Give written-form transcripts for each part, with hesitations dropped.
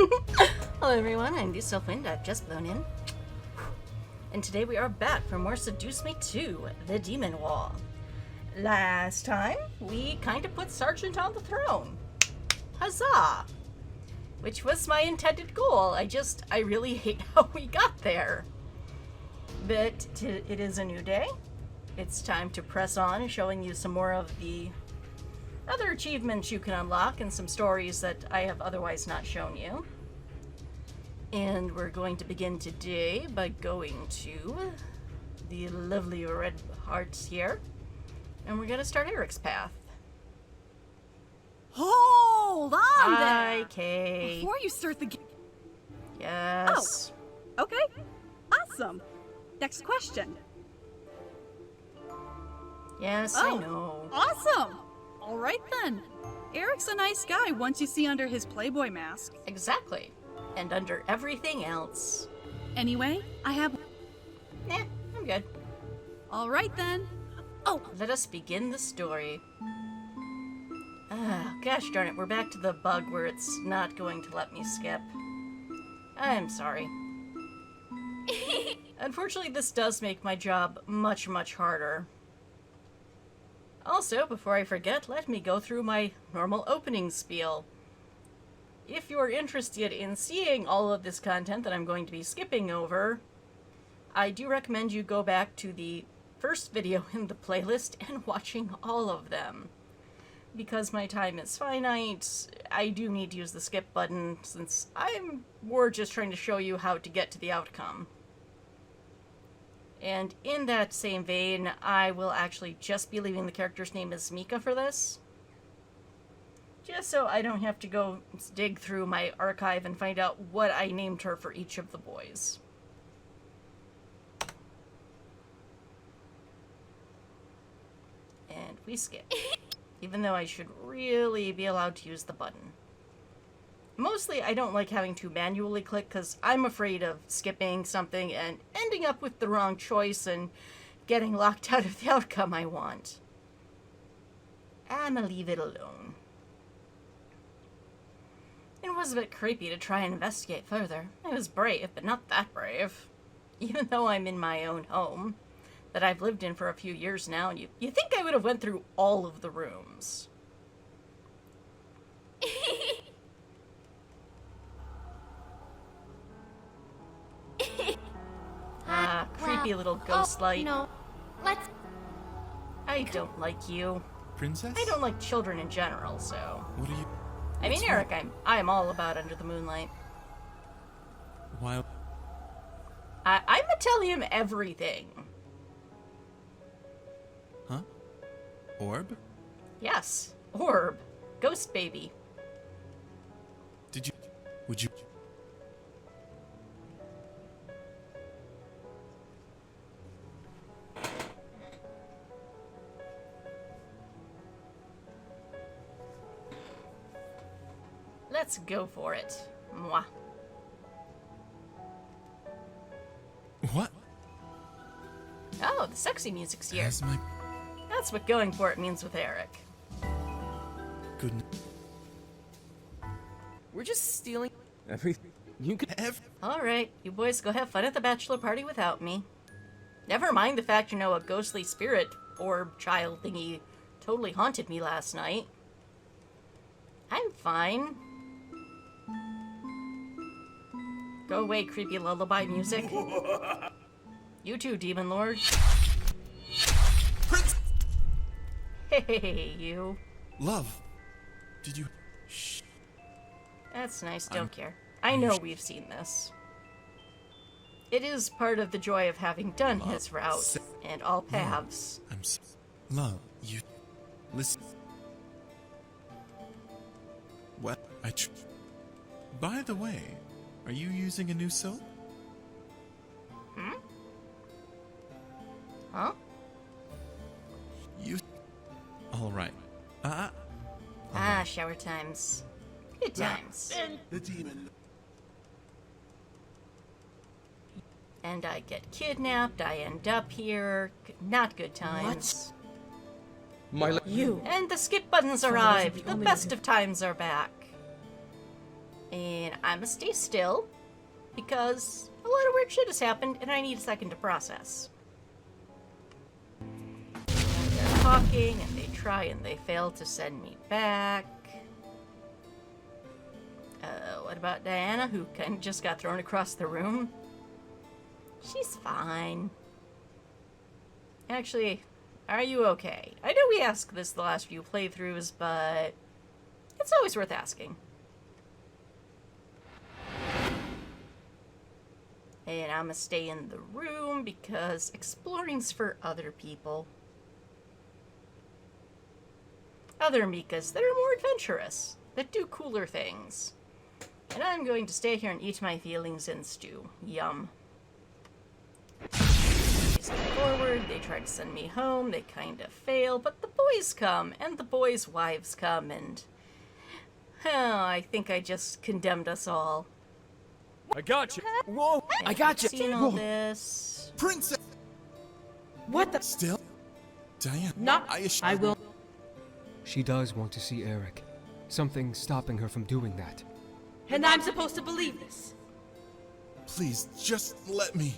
Hello everyone, I'm the Wind. I've just blown in. And today we are back for more Seduce Me 2, The Demon Wall. Last time, we kind of put Sergeant on the throne. Huzzah! Which was my intended goal. I really hate how we got there. But it is a new day. It's time to press on, showing you some more of the other achievements you can unlock and some stories that I have otherwise not shown you. And we're going to begin today by going to the lovely red hearts here. And we're going to start Eric's path. Hold on Hi, there! Kay. Before you start the game. Yes. Oh, okay. Awesome. Next question. Yes, I know. Awesome! All right then. Eric's a nice guy once you see under his Playboy mask. Exactly. And under everything else. Anyway, I have... Nah, I'm good. All right then. Oh! Let us begin the story. Gosh darn it, we're back to the bug where it's not going to let me skip. I'm sorry. Unfortunately, this does make my job much, much harder. Also, before I forget, let me go through my normal opening spiel. If you're interested in seeing all of this content that I'm going to be skipping over, I do recommend you go back to the first video in the playlist and watching all of them. Because my time is finite, I do need to use the skip button since I'm more just trying to show you how to get to the outcome. And in that same vein, I will actually just be leaving the character's name as Mika for this. Just so I don't have to go dig through my archive and find out what I named her for each of the boys. And we skip. Even though I should really be allowed to use the button. Mostly, I don't like having to manually click because I'm afraid of skipping something and ending up with the wrong choice and getting locked out of the outcome I want. I'ma leave it alone. It was a bit creepy to try and investigate further. I was brave, but not that brave. Even though I'm in my own home that I've lived in for a few years now, and you think I would have went through all of the rooms. Creepy little ghost light. No, let's... I don't like you. Princess? I don't like children in general, so... What are you... I mean, Eric, I'm all about Under the Moonlight. Why... I'ma tell him everything. Huh? Orb? Yes, Orb. Ghost baby. Did you... Would you... Let's go for it. Mwah. What? Oh, the sexy music's here. Has my... That's what going for it means with Eric. Goodness. We're just stealing everything you could have. Alright, you boys go have fun at the bachelor party without me. Never mind the fact a ghostly spirit orb child thingy totally haunted me last night. I'm fine. Go away, creepy lullaby music. You too, Demon Lord. Hey, you. Love. Did you... Shh. That's nice, don't care. I know we've seen this. It is part of the joy of having done his route, and all paths. Love, you... Listen. What? By the way, are you using a new soap? Hmm? Huh? You... Alright. Shower times. Good times. The demon. And I get kidnapped, I end up here. Not good times. You. And the skip buttons arrived. The best of times are back. And I'ma stay still, because a lot of weird shit has happened, and I need a second to process. They're talking, and they try, and they fail to send me back. What about Diana, who kind of just got thrown across the room? She's fine. Actually, are you okay? I know we asked this the last few playthroughs, but it's always worth asking. And I'm gonna stay in the room because exploring's for other people. Other Mikas that are more adventurous, that do cooler things. And I'm going to stay here and eat my feelings and stew. Yum. They step forward, they try to send me home, they kind of fail, but the boys come, and the boys' wives come, and... I think I just condemned us all. I got you. Whoa! I got you. Seen all this. Princess! What the? Still? Diana. Not. I will. She does want to see Eric. Something's stopping her from doing that. And I'm supposed to believe this. Please, just let me.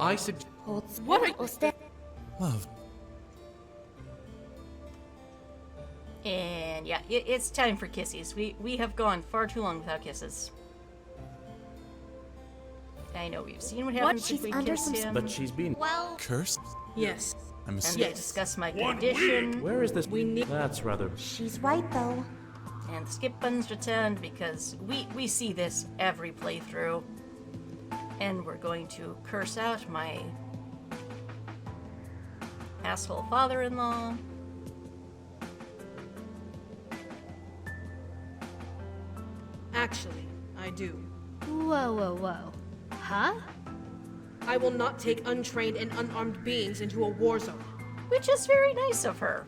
I suggest. What are you? Love. And yeah, it's time for kisses. We have gone far too long without kisses. I know we've seen what happens if we kiss him. But she's been Cursed? Yes. I'm And assuming. they discuss my condition. Where is this? We need- That's rather. She's right, though. And the skip button's returned because we see this every playthrough. And we're going to curse out my asshole father-in-law. Actually, I do. Whoa, whoa, whoa. Huh? I will not take untrained and unarmed beings into a war zone. Which is very nice of her.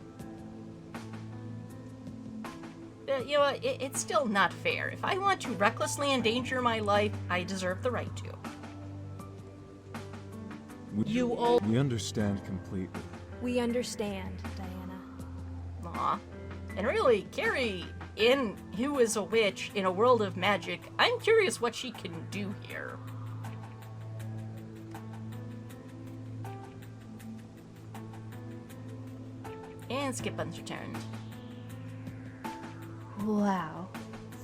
You know what, it's still not fair. If I want to recklessly endanger my life, I deserve the right to. You all. We understand completely. We understand, Diana. Aw. And really, Carrie, who is a witch in a world of magic, I'm curious what she can do here. And skip button's returned. Wow.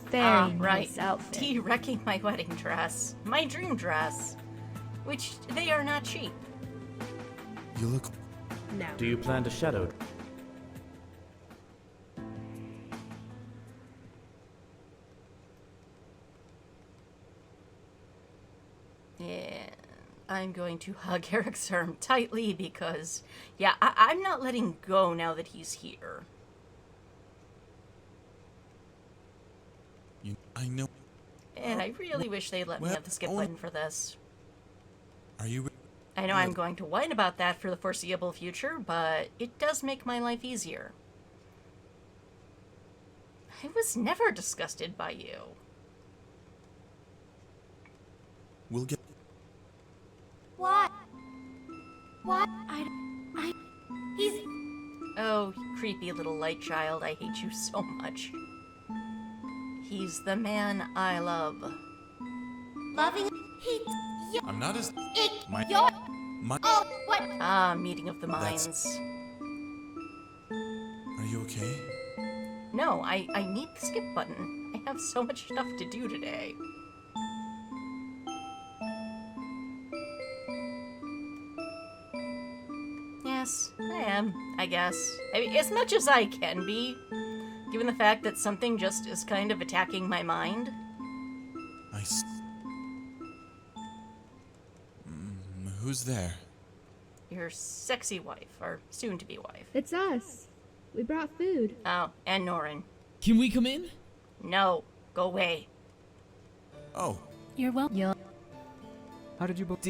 Very Right. nice outfit. Wrecking my wedding dress. My dream dress. Which, they are not cheap. You look. Now. Do you plan to shadow? Yeah, I'm going to hug Eric's arm tightly because, yeah, I'm not letting go now that he's here. I know. And I really wish they'd let me have the skip button for this. Are you? I know I'm going to whine about that for the foreseeable future, but it does make my life easier. I was never disgusted by you. We'll get. What? What? He's. Oh, creepy little light child, I hate you so much. He's the man I love. Loving. I'm not as. My. You're. My. Oh, what? Ah, meeting of the That's- minds. Are you okay? No, I need the skip button. I have so much stuff to do today. Yes, I am, I guess. I mean, as much as I can be, given the fact that something just is kind of attacking my mind. Who's there? Your sexy wife, or soon-to-be wife. It's us. We brought food. Oh, and Norin. Can we come in? No, go away. Oh, You're welcome. How did you both?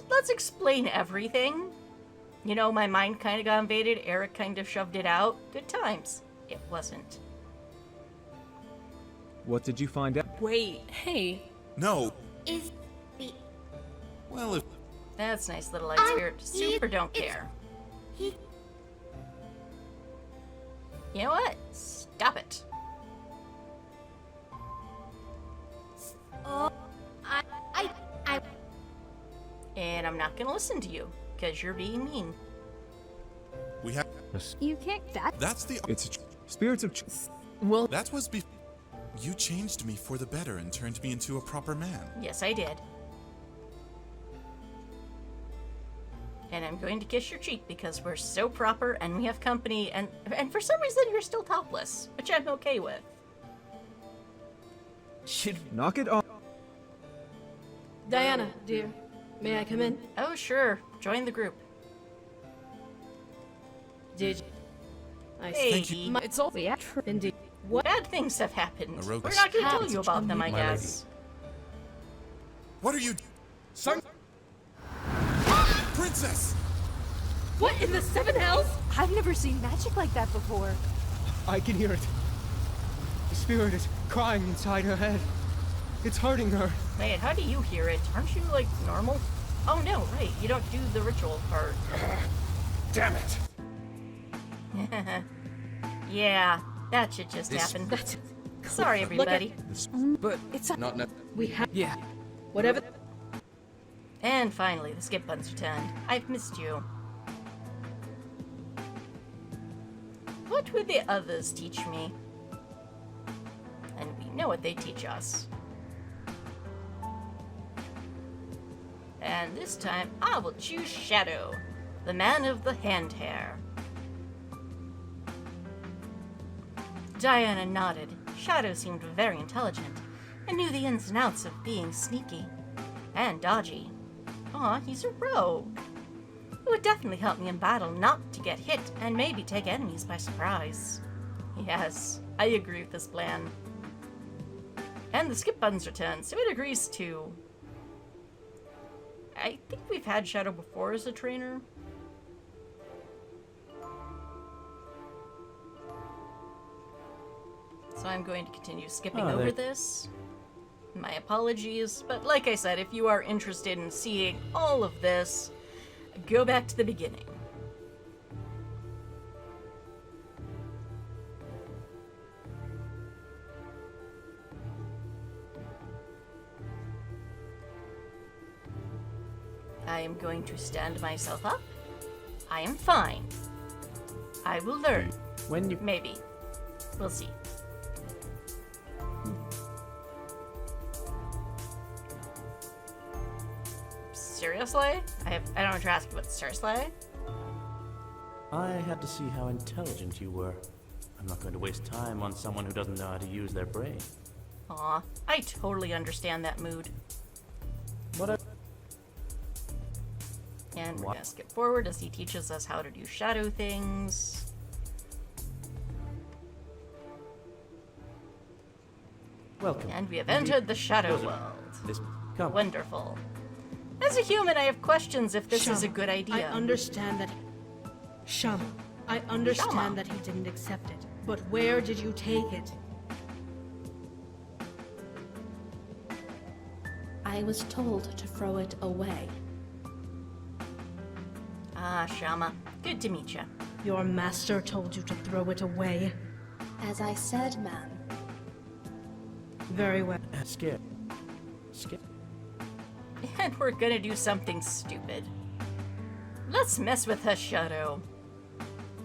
Let's explain everything. You know, my mind kind of got invaded. Eric kind of shoved it out. Good times. It wasn't. What did you find out? Wait. Hey. no. Is the. Well, if. That's nice, little light spirit. Super don't care. He. You know what? Stop it. Oh, I. And I'm not gonna listen to you, because you're being mean. We have. You can't. That's the. It's spirits of. Well, That was before. You changed me for the better and turned me into a proper man. Yes, I did. And I'm going to kiss your cheek because we're so proper and we have company, and for some reason you're still topless, which I'm okay with. should Knock it off. Diana, dear, may I come in? Oh, sure. Join the group. Did I Hey, Thank you. It's all indeed. What? bad things have happened. A rogue- We're not going to tell you about them, I My guess. What are you? Son. Princess! What in the seven hells? I've never seen magic like that before. I can hear it. The spirit is crying inside her head. It's hurting her. Wait, how do you hear it? Aren't you, like, normal? Oh, no, right. You don't do the ritual part. Damn it! Yeah, that should just happen. That's Sorry, everybody. But It's a not. we have Yeah. whatever. And finally, the skip buttons returned. I've missed you. What would the others teach me? And we know what they teach us. And this time, I will choose Shadow, the man of the hand hair. Diana nodded. Shadow seemed very intelligent and knew the ins and outs of being sneaky and dodgy. Aw, he's a rogue. It would definitely help me in battle not to get hit and maybe take enemies by surprise. Yes, I agree with this plan. And the skip button's returned, so it agrees too. I think we've had Shadow before as a trainer. So I'm going to continue skipping over this. My apologies, but like I said, if you are interested in seeing all of this, go back to the beginning. I am going to stand myself up. I am fine. I will learn. When you Maybe. We'll see. Seriously? I don't want to ask you, but seriously? I had to see how intelligent you were. I'm not going to waste time on someone who doesn't know how to use their brain. Aw, I totally understand that mood. What? And we're What? gonna skip forward as he teaches us how to do shadow things. Welcome. And we have entered the shadow world. This come. Wonderful. As a human, I have questions if this is a Shama, good idea. I understand that. Shama, I understand Shama. that he didn't accept it, but where did you take it? I was told to throw it away. Ah, Shama. Good to meet you. Your master told you to throw it away. As I said, ma'am. Very well. Skip. Skip. And we're gonna do something stupid. Let's mess with her shadow.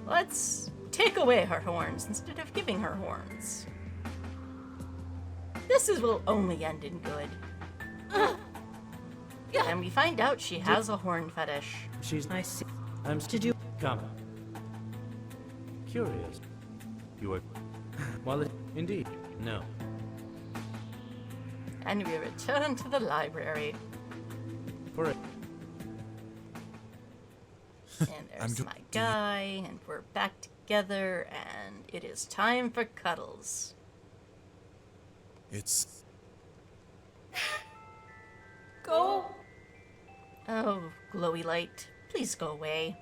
Let's take away her horns instead of giving her horns. Will only end in good. And we find out she has a horn fetish. I see. I'm To do. Come. Curious. You are. Well, indeed. No. And we return to the library. For it. And there's my guy, and we're back together, and it is time for cuddles. It's... Go. Oh, glowy light, please go away.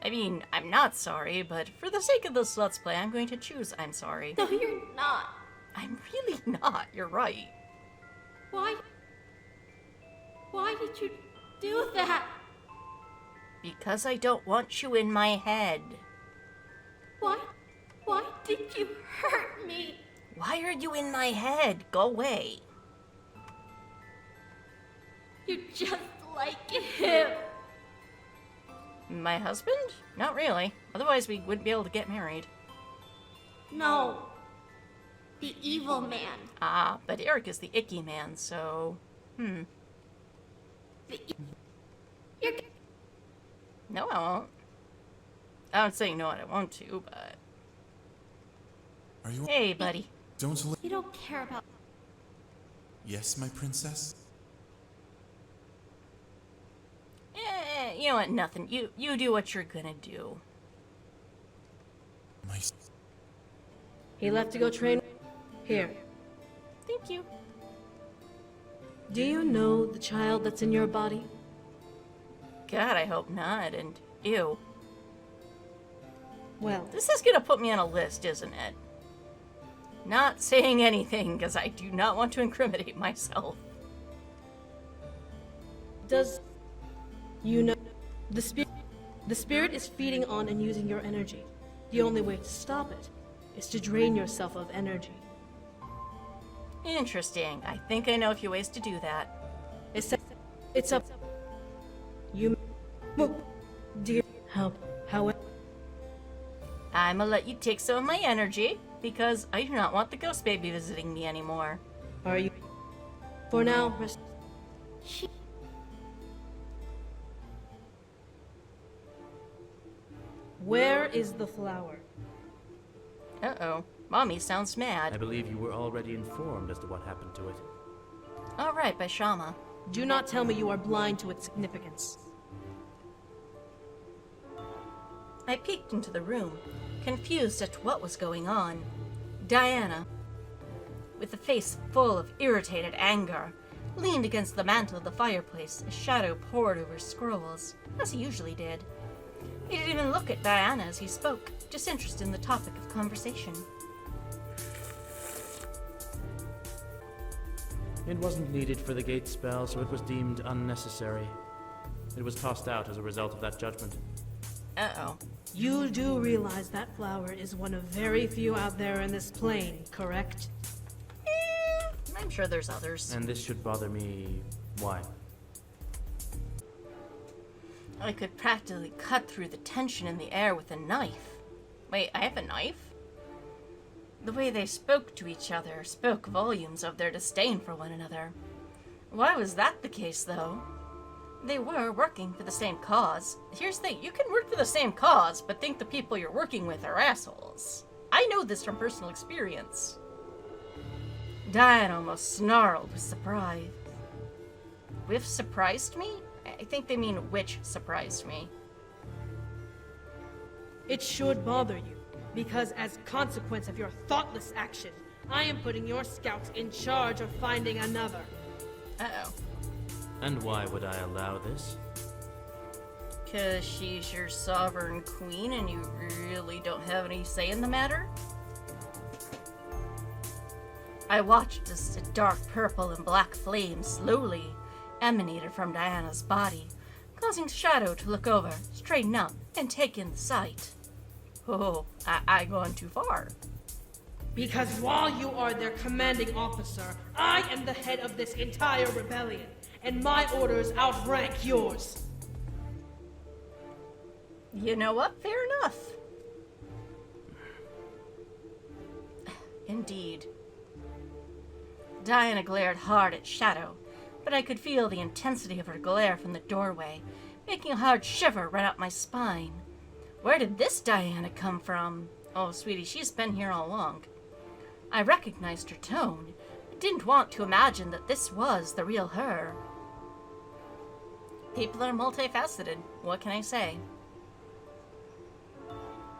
I mean, I'm not sorry, but for the sake of this Let's Play, I'm going to choose I'm sorry. No, you're not. I'm really not, you're right. Why? Why did you do that? Because I don't want you in my head. Why? Why did you hurt me? Why are you in my head? Go away. You're just like him. My husband? Not really. Otherwise we wouldn't be able to get married. No. The evil man. Ah, but Eric is the icky man, so... You're... No, I won't. I would say no, I don't want to, but... Are you... Hey, buddy. Don't let... You don't care about... Yes, my princess? You know what? Nothing. You do what you're gonna do. My... He left to go train. Here. Thank you. Do you know the child that's in your body? God, I hope not, and ew. Well, This is gonna put me on a list, isn't it? Not saying anything, because I do not want to incriminate myself. does... You know... The spirit is feeding on and using your energy. The only way to stop it is to drain yourself of energy. Interesting. I think I know a few ways to do that. It's up... You... Dear... However... I'ma let you take some of my energy, because I do not want the ghost baby visiting me anymore. Are you... For now, rest... Where is the flower? Uh-oh. Mommy sounds I mad. believe you were already informed as to what happened to it. Alright, by Shama. Do not tell me you are blind to its significance. I peeked into the room, confused at what was going on. Diana, with a face full of irritated anger, leaned against the mantel of the fireplace, a shadow poured over scrolls, as he usually did. He didn't even look at Diana as he spoke, just interested in the topic of conversation. It wasn't needed for the gate spell, so it was deemed unnecessary. It was tossed out as a result of that judgment. Uh-oh. You do realize that flower is one of very few out there in this plane, correct? I'm sure there's others. And this should bother me... why? I could practically cut through the tension in the air with a knife. Wait, I have a knife? The way they spoke to each other spoke volumes of their disdain for one another. Why was that the case, though? They were working for the same cause. Here's the thing, you can work for the same cause, but think the people you're working with are assholes. I know this from personal experience. Diane almost snarled with surprise. Whiff surprised me? I think they mean which surprised me. It should bother you, because as consequence of your thoughtless action, I am putting your scouts in charge of finding another. Uh-oh. And why would I allow this? 'Cause she's your sovereign queen and you really don't have any say in the matter? I watched as a dark purple and black flame slowly emanated from Diana's body, causing Shadow to look over, straighten up, and take in the sight. Oh, I gone too far. Because while you are their commanding officer, I am the head of this entire rebellion, and my orders outrank yours. You know what? Fair enough. Indeed. Diana glared hard at Shadow, but I could feel the intensity of her glare from the doorway, making a hard shiver run up my spine. Where did this Diana come from? Oh, sweetie, she's been here all along. I recognized her tone, but didn't want to imagine that this was the real her. People are multifaceted. What can I say?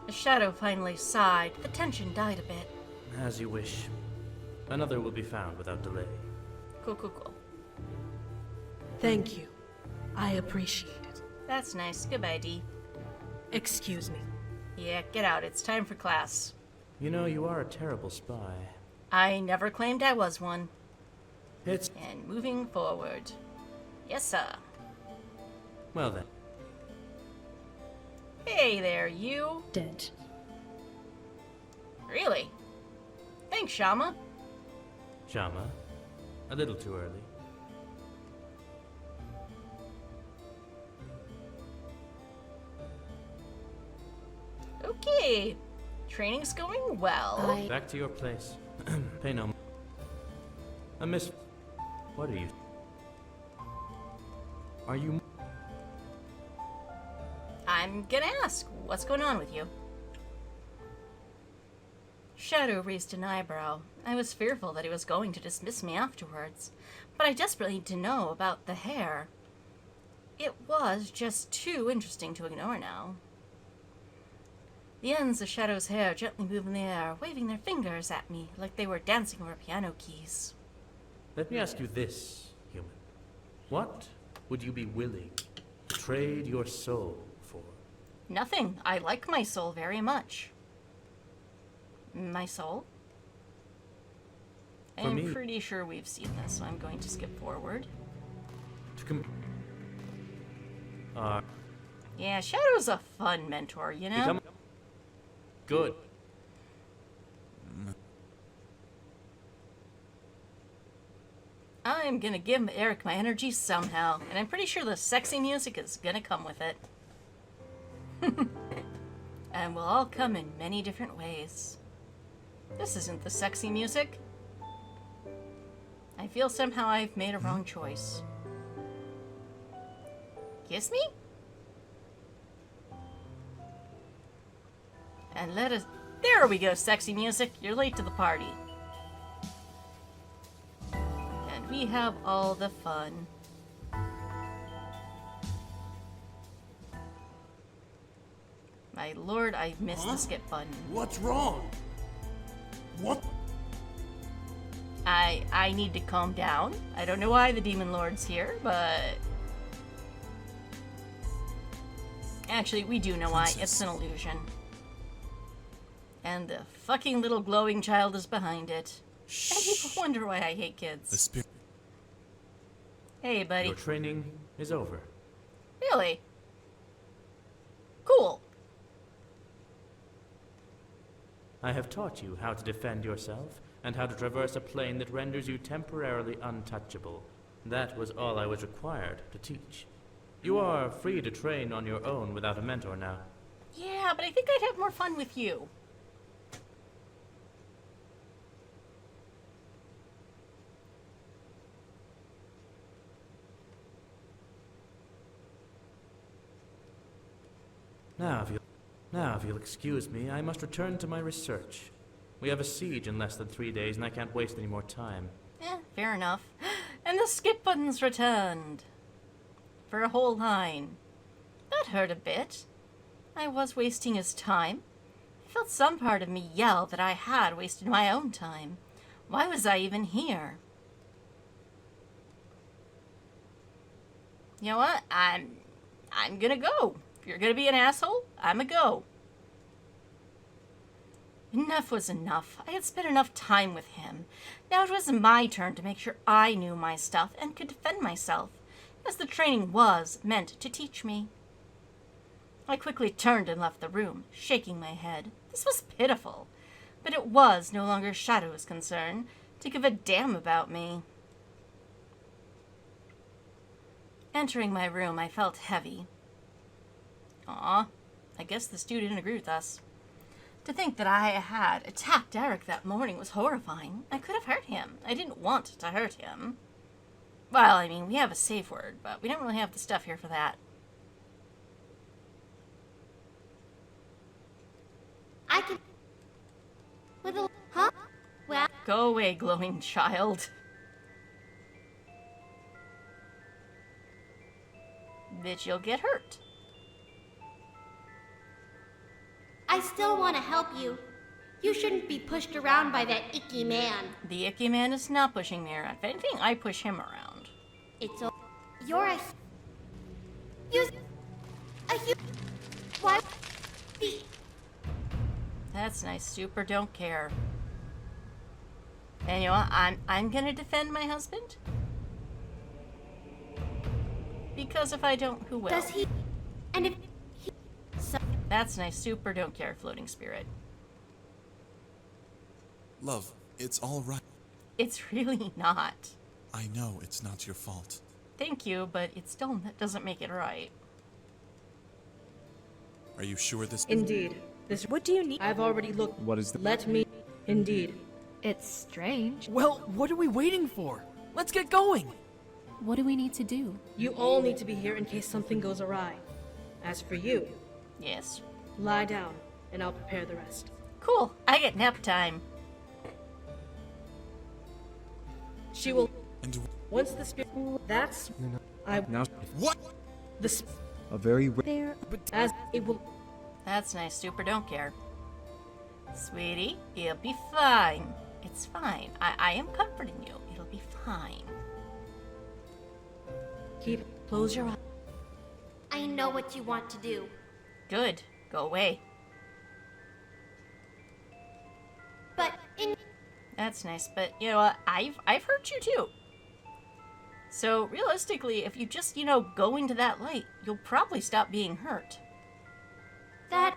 The Shadow finally sighed. The tension died a bit. As you wish. Another will be found without delay. Cool, cool, cool. Thank you. I appreciate it. That's nice. Goodbye, Dee. Excuse me. Yeah, get out. It's time for class. You know, you are a terrible spy. I never claimed I was one. It's... And moving forward. Yes, sir. Well then. Hey there, you. Dead. Really? Thanks, Shama. Shama, a little too early. Okay. Training's going well. Back to your place. Pay no. A miss. What are you? Are you? I'm gonna ask, what's going on with you? Shadow raised an eyebrow. I was fearful that he was going to dismiss me afterwards, but I desperately need to know about the hair. It was just too interesting to ignore now. The ends of Shadow's hair gently moved in the air, waving their fingers at me like they were dancing over piano keys. Let me ask you this, human. What would you be willing to trade your soul for? Nothing. I like my soul very much. My soul? For I'm me- pretty sure we've seen this, so I'm going to skip forward. To Yeah, Shadow's a fun mentor, you know? become good. I'm gonna give Eric my energy somehow, and I'm pretty sure the sexy music is gonna come with it. And will all come in many different ways. This isn't the sexy music. I feel somehow I've made a wrong choice. Kiss me? And let us... There we go, sexy music. You're late to the party. And we have all the fun. My lord, I missed the skip button. What's wrong? What? I need to calm down. I don't know why the Demon Lord's here, but... Actually, we do know why. It's an illusion. And the fucking little glowing child is behind it. And people wonder why I hate kids. The spirit. Hey, buddy. Your training is over. Really? Cool. I have taught you how to defend yourself, and how to traverse a plane that renders you temporarily untouchable. That was all I was required to teach. You are free to train on your own without a mentor now. Yeah, but I think I'd have more fun with you. Now, if you'll excuse me, I must return to my research. We have a siege in less than 3 days, and I can't waste any more time. Fair enough. And the skip button's returned. For a whole line. That hurt a bit. I was wasting his time. I felt some part of me yell that I had wasted my own time. Why was I even here? You know what? I'm gonna go. If you're gonna be an asshole, I'ma go. Enough was enough. I had spent enough time with him. Now it was my turn to make sure I knew my stuff and could defend myself, as the training was meant to teach me. I quickly turned and left the room, shaking my head. This was pitiful, but it was no longer Shadow's concern to give a damn about me. Entering my room, I felt heavy. Aw, I guess the stew didn't agree with us. To think that I had attacked Eric that morning was horrifying. I could have hurt him. I didn't want to hurt him. Well, I mean, we have a safe word, but we don't really have the stuff here for that. I can... With a... Huh? Well... Go away, glowing child. Bitch, you'll get hurt. I still want to help you. You shouldn't be pushed around by that icky man. The icky man is not pushing me around. If anything, I push him around. It's a... You're a... You... A... Why... The... That's nice. Super don't care. And you know what? I'm gonna defend my husband. Because if I don't, who will? Does he... And if he... So... That's nice. Super don't care, floating spirit. Love, it's all right. It's really not. I know it's not your fault. Thank you, but it still doesn't make it right. Are you sure this... Indeed. This. What do you need? I've already looked. What is the... Let me. Indeed. It's strange. Well, what are we waiting for? Let's get going! What do we need to do? You all need to be here in case something goes awry. As for you, Yes. lie down, and I'll prepare the rest. Cool. I get nap time. She will. And Once the spirit. That's. I. Now, what? The. a very... There. As it will. That's nice. Super don't care. Sweetie, you'll be fine. It's fine. I am comforting you. It'll be fine. Keep. Close your eyes. I know what you want to do. Good. Go away. But in That's nice, but you know what? I've hurt you too. So realistically, if you just, go into that light, you'll probably stop being hurt. that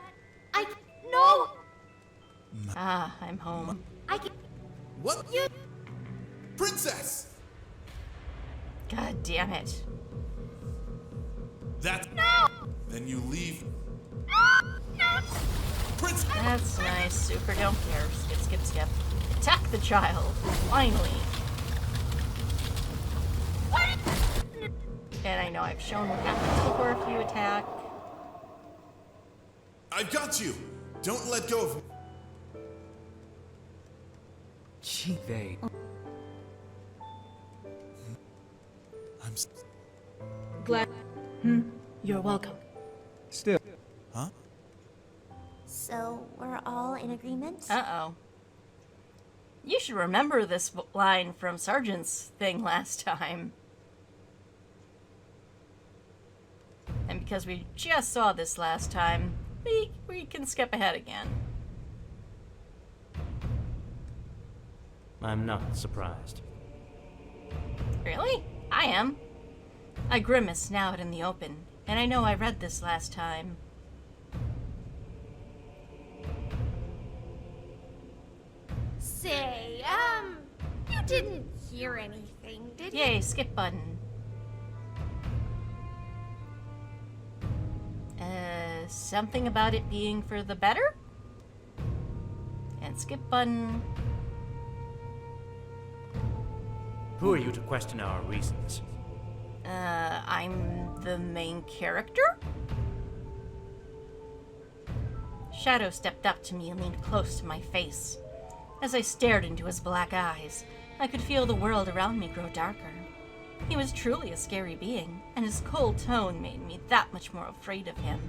no, Ah, I'm home. I can. What? You. Princess! God damn it. That... No. Then you leave... No. Prince... That's nice. Super don't care. Skip, skip, skip. Attack the child. Finally. What? And I know I've shown what happens before if you attack. I've got you! Don't let go of... Gee, they... I'm... Glad. You're welcome. Still... Huh? So we're all in agreement. Uh-oh. You should remember this line from Sergeant's thing last time. And because we just saw this last time, we can skip ahead again. I'm not surprised. Really? I am. I grimace now out in the open, and I know I read this last time. Say, you didn't hear anything, did you? Yay, skip button. Something about it being for the better? And skip button. Who are you to question our reasons? I'm the main character? Shadow stepped up to me and leaned close to my face. As I stared into his black eyes, I could feel the world around me grow darker. He was truly a scary being, and his cold tone made me that much more afraid of him.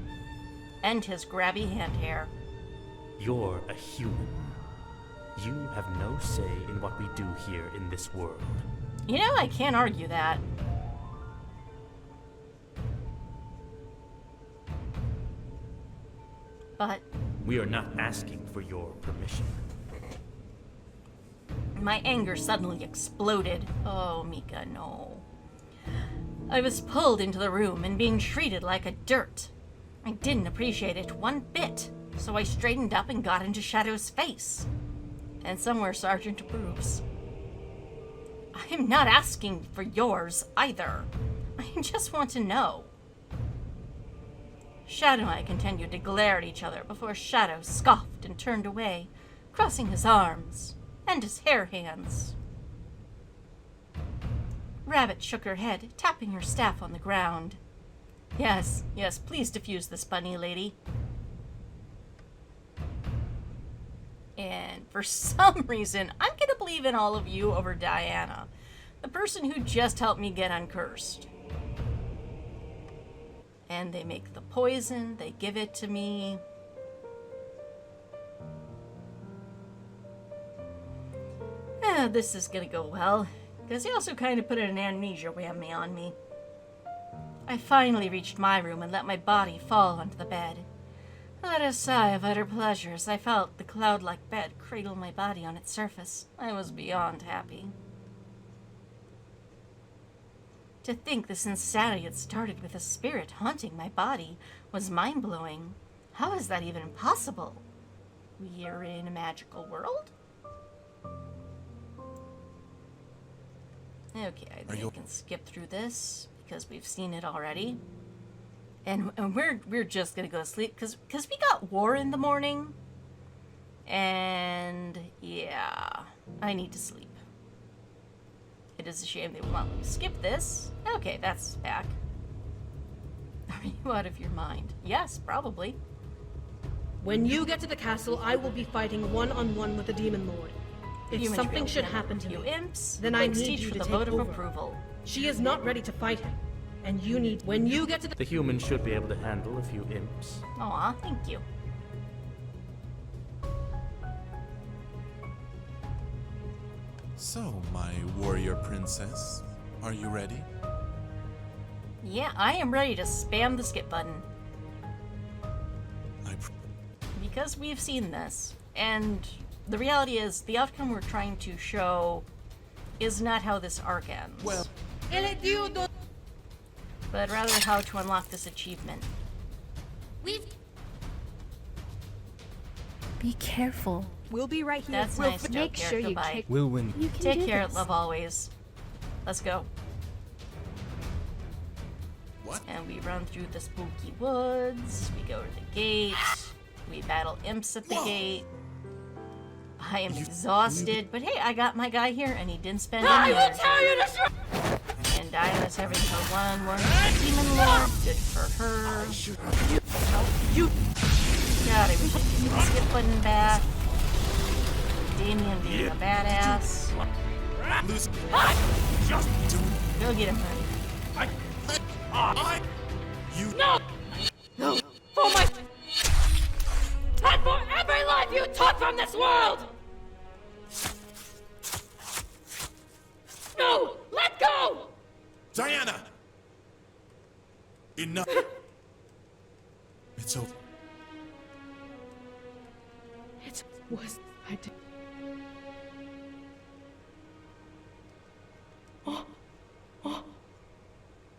And his grabby hand hair. You're a human. You have no say in what we do here in this world. You know, I can't argue that. But We are not asking for your permission. my anger suddenly exploded. Oh, Mika, no. I was pulled into the room and being treated like a dirt. I didn't appreciate it one bit, so I straightened up and got into Shadow's face. And somewhere Sergeant approves. I'm not asking for yours either. I just want to know. Shadow and I continued to glare at each other before Shadow scoffed and turned away, crossing his arms and his hair hands. Rabbit shook her head, tapping her staff on the ground. Yes, please defuse this bunny lady. And for some reason, I'm gonna believe in all of you over Diana, the person who just helped me get uncursed. And they make the poison, they give it to me. This is gonna go well, because he also kind of put an amnesia whammy on me. I finally reached my room and let my body fall onto the bed. I let a sigh of utter pleasure as I felt the cloud-like bed cradle my body on its surface. I was beyond happy. To think this insanity had started with a spirit haunting my body was mind-blowing. How is that even possible? We are in a magical world? Okay, I think I can skip through this because we've seen it already. And we're just gonna go to sleep because we got war in the morning. And yeah, I need to sleep. It is a shame they will not let me skip this. Okay, that's back. Are you out of your mind? Yes, probably. When you get to the castle, I will be fighting one-on-one with the Demon Lord. If Humans something will should never happen to you me, imps, then I let's need teach you for to the take vote of over. approval. She is not ready to fight him, and you need. When you get to the The humans should be able to handle a few imps. Aw, thank you. So, my warrior princess, are you ready? Yeah, I am ready to spam the skip button. Because we've seen this, and the reality is, the outcome we're trying to show is not how this arc ends. Well, but rather how to unlock this achievement. Be careful. We'll be right here. That's nice. Make sure you Goodbye. kick. We'll win. You can Take do care, this. love always. Let's go. what? And we run through the spooky woods. We go to the gate. We battle imps at the gate. I am exhausted, but hey, I got my guy here, and he didn't spend any energy. And Diana's having her one-on-one with the Demon Lord. Good for her. God, I wish I could get the skip button back. Damien being a badass. Lucy. Go get him, honey. You. No! For my... And for every life you took from this world! No! Let go! Diana! Enough. It's over. It was... I did...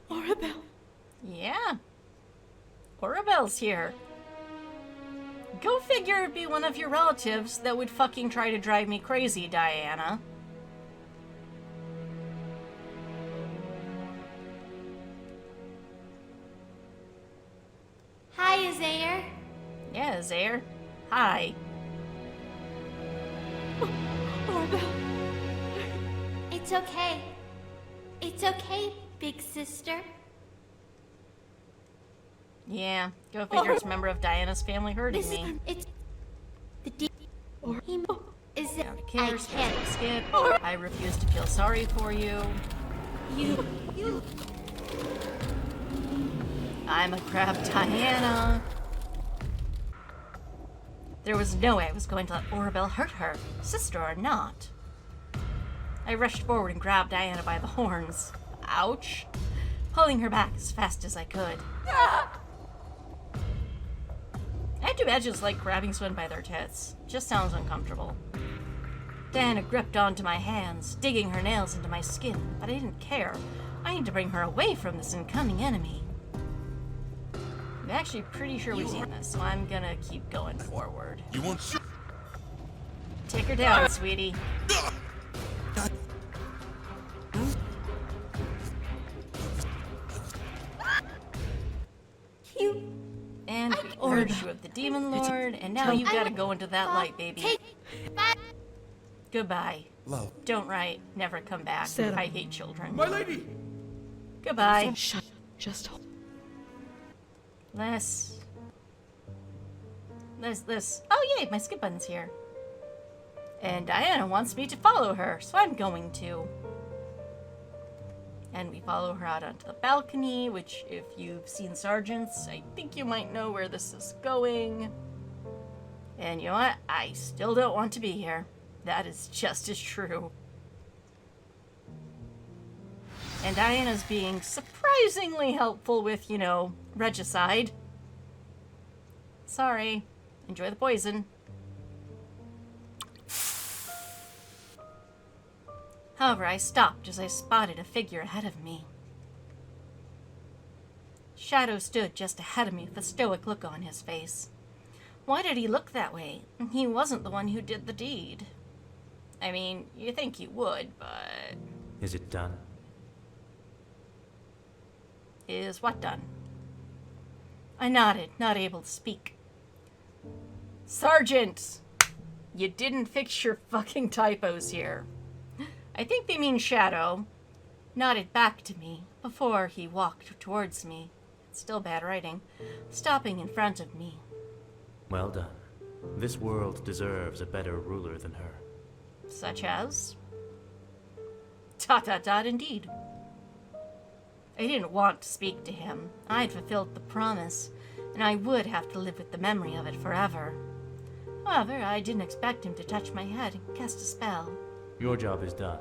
Arabelle. Yeah. Orabelle's here. Go figure it'd be one of your relatives that would fucking try to drive me crazy, Diana. Hi, Zaire. Yeah, Zaire. Hi. Arabelle. It's okay. It's okay, big sister. Yeah, go figure it's a member of Diana's family hurting This me. it's the he is it? Don't I care, skip, can't. skip. I refuse to feel sorry for you. You. I'm a crab Diana. There was no way I was going to let Orabelle hurt her, sister or not. I rushed forward and grabbed Diana by the horns. Ouch. Pulling her back as fast as I could. I have to imagine it's like grabbing someone by their tits. Just sounds uncomfortable. Diana gripped onto my hands, digging her nails into my skin, but I didn't care. I need to bring her away from this incoming enemy. I'm actually pretty sure we've seen this, so I'm gonna keep going forward. You won't. Take her down, sweetie. And we urged you of the Demon Lord, and now you gotta go into that light, baby. Goodbye. Love. Don't write, never come back. Settle. I hate children. My lady! Goodbye. Shut. Just hold. This. Oh, yay, my skip button's here. And Diana wants me to follow her, so I'm going to. And we follow her out onto the balcony, which, if you've seen Sergeants, I think you might know where this is going. And you know what? I still don't want to be here. That is just as true. And Diana's being surprisingly helpful with, regicide. Sorry. Enjoy the poison. However, I stopped as I spotted a figure ahead of me. Shadow stood just ahead of me with a stoic look on his face. Why did he look that way? He wasn't the one who did the deed. I mean, you think he would, but... Is it done? Is what done? I nodded, not able to speak. Sergeant! You didn't fix your fucking typos here. I think they mean Shadow. Nodded back to me before he walked towards me. Still bad writing. Stopping in front of me. Well done. This world deserves a better ruler than her. Such as? ... indeed. I didn't want to speak to him. I'd fulfilled the promise, and I would have to live with the memory of it forever. However, I didn't expect him to touch my head and cast a spell. Your job is done.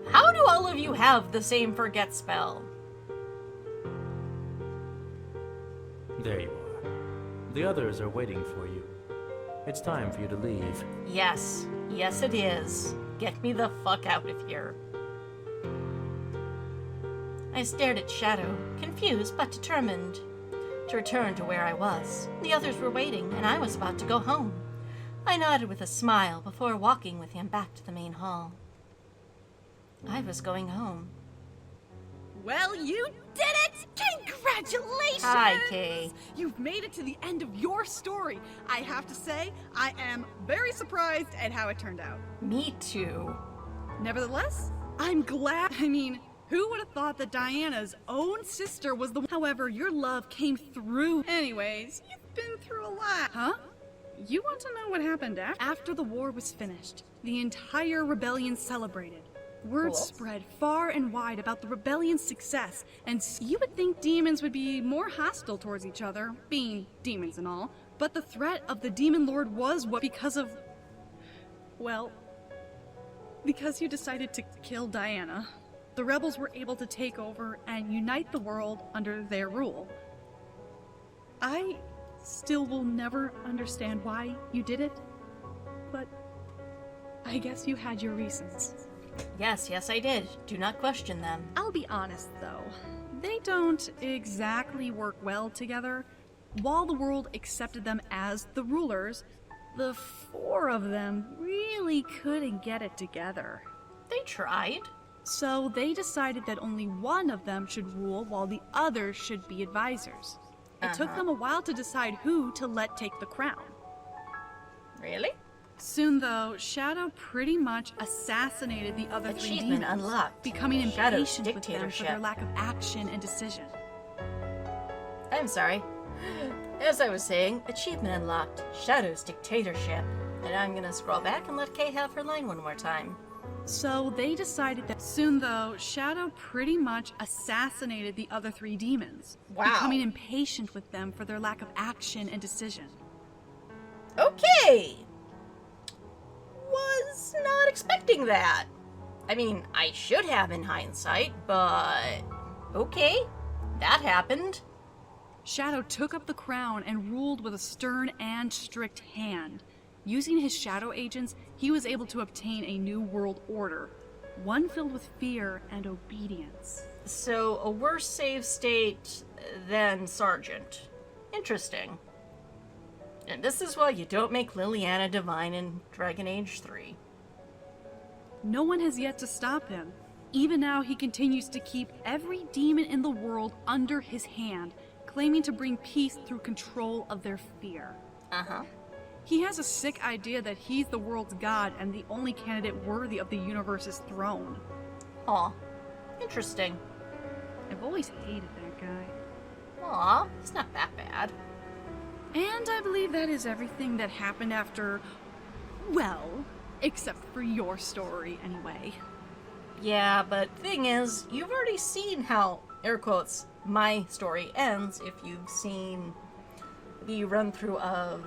How do all of you have the same forget spell? There you are. The others are waiting for you. It's time for you to leave. Yes. Yes, it is. Get me the fuck out of here. I stared at Shadow, confused but determined to return to where I was. The others were waiting, and I was about to go home. I nodded with a smile before walking with him back to the main hall. I was going home. Well, you did it! Congratulations! Hi, Kay. You've made it to the end of your story. I have to say, I am very surprised at how it turned out. Me too. Nevertheless, I'm glad. I mean, who would have thought that Diana's own sister was the one? However, your love came through. Anyways, you've been through a lot. Huh? You want to know what happened after the war was finished? The entire rebellion celebrated. Word spread far and wide about the rebellion's success, and you would think demons would be more hostile towards each other, being demons and all, but the threat of the demon lord was what because you decided to kill Diana. The rebels were able to take over and unite the world under their rule. I still will never understand why you did it, but I guess you had your reasons. Yes, I did. Do not question them. I'll be honest, though. They don't exactly work well together. While the world accepted them as the rulers, the four of them really couldn't get it together. They tried. So they decided that only one of them should rule while the others should be advisors. It took them a while to decide who to let take the crown. Really? Soon, though, Shadow pretty much assassinated the other three Achievement demons, unlocked. becoming Shadow's impatient with them for Dictatorship. their lack of action and decision. I'm sorry. As I was saying, achievement unlocked. Shadow's Dictatorship. And I'm gonna scroll back and let Kay have her line one more time. So they decided that soon, though, Shadow pretty much assassinated the other three demons, becoming impatient with them for their lack of action and decision. Okay! Was not expecting that. I mean, I should have in hindsight, but okay, that happened. Shadow took up the crown and ruled with a stern and strict hand. Using his shadow agents, he was able to obtain a new world order, one filled with fear and obedience. So, a worse save state than Sergeant. Interesting. And this is why you don't make Liliana divine in Dragon Age 3. No one has yet to stop him. Even now, he continues to keep every demon in the world under his hand, claiming to bring peace through control of their fear. He has a sick idea that he's the world's god and the only candidate worthy of the universe's throne. Aw, interesting. I've always hated that guy. Aw, it's not that bad. And I believe that is everything that happened after, well, except for your story anyway. Yeah, but thing is, you've already seen how, air quotes, my story ends if you've seen the run-through of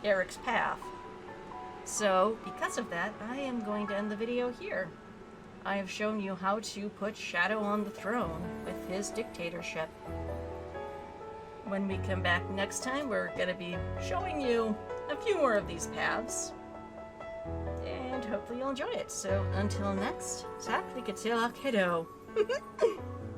Eric's path. So, because of that, I am going to end the video here. I have shown you how to put Shadow on the throne with his dictatorship. When we come back next time, we're going to be showing you a few more of these paths. And hopefully you'll enjoy it. So until next, tak likatila kiddo.